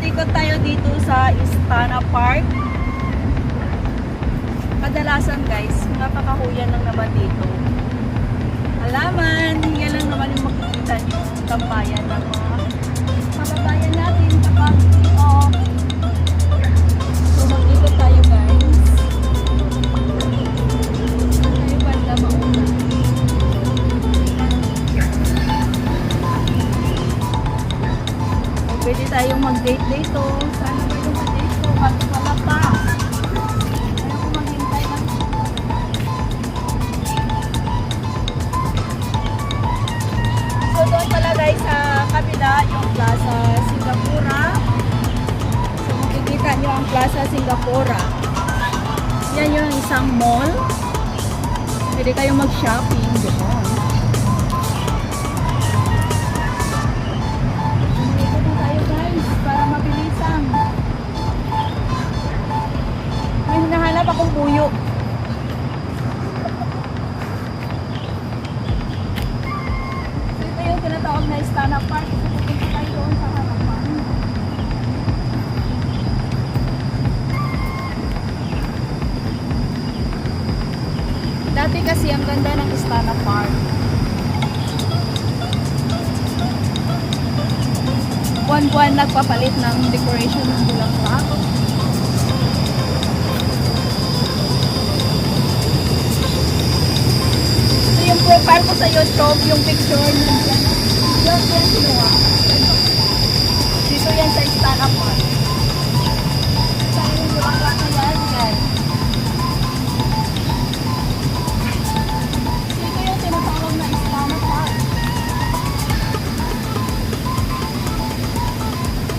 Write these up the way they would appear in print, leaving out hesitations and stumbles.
ikot-ikot tayo dito sa Istana Park. Kadalasan guys, napakahuyan lang naman dito. Halaman, yan lang naman yung makikita nyo tambayan ng mga kababayan natin kapag so mag-ikot tayo guys. Tayo banda mauna. Pwede tayong mag-date dito. Sana ba yung mag-date ko? Ba't wala pa? Kaya ko maghintay lang. So doon pala guys sa kabila yung Plaza Singapura. So makikita nyo ang Plaza Singapura. Yan yung isang mall. Pwede kayong mag-shopping doon. Hinahanap akong puyo. So, ito yung tinatawag na Istana Park. Pupunta tayo doon sa harapan. Dati kasi ang ganda ng Istana Park. Buwan-buwan nagpapalit ng decoration ng bulaklak. Yung profile ko sa YouTube, yung picture nandiyan. Yan kinuha. Dito yan sa Istana Park. Saan yung bulaklak na yan, guys? Dito yung tinatawag na Istana Park.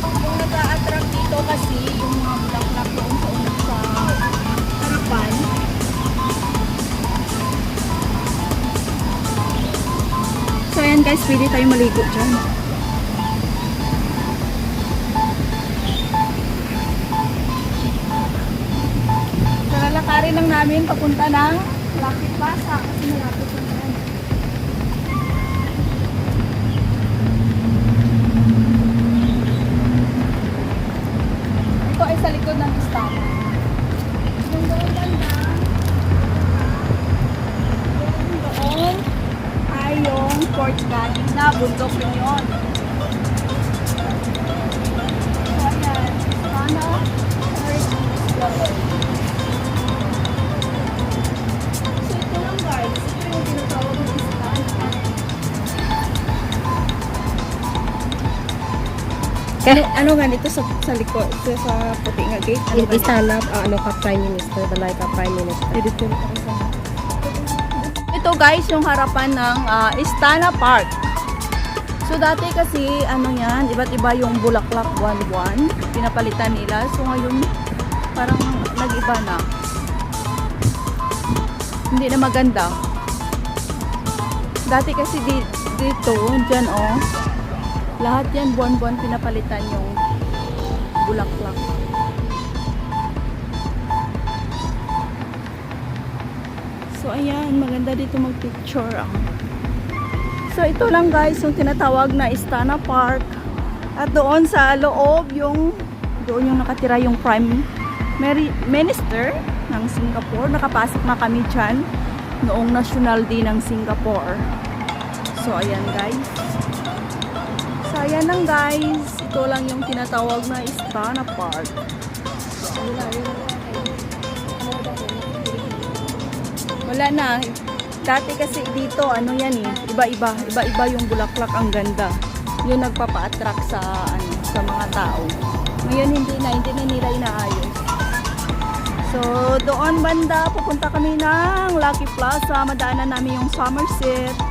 Yung nag-a-attract dito kasi yung mga bulaklak doon sa unang sa harapan. So ayan guys, pwede tayo maligo dyan. So lalakarin lang namin papunta ng Lucky Plaza kasi malapit na yan. Ito ay sa likod ng Istana. Yung doon banda, doon ay yung Fort Canning na bundok yun. So ayan, Istana Heritage Club. So ito lang guys, ito yung tinatawag ng Istana. Ano nga dito sa likod, sa puti nga gate? Ano Istana, ano ka Prime Minister, balay ka Prime Minister. Ito guys, yung harapan ng Istana Park. So dati kasi, ano yan, iba't iba yung bulaklak buwan-buwan. Pinapalitan nila. So ngayon, parang nag-iba na. Hindi na maganda. Dati kasi dito, dyan lahat yan buwan-buwan pinapalitan yung bulaklak. So ayan, maganda dito mag-picture. So ito lang guys, yung tinatawag na Istana Park. At doon sa loob, doon yung nakatira yung Prime Minister ng Singapore. Nakapasok na kami dyan noong National Day ng Singapore. So ayan guys. So ayan lang guys. Ito lang yung tinatawag na Istana Park. Wala na. Dati kasi dito, ano yan iba-iba yung bulaklak, ang ganda. Yung nagpapa-attract sa mga tao. Ngayon hindi na nila inaayos. So, doon banda, pupunta kami ng Lucky Plaza. Madaanan namin yung Somerset.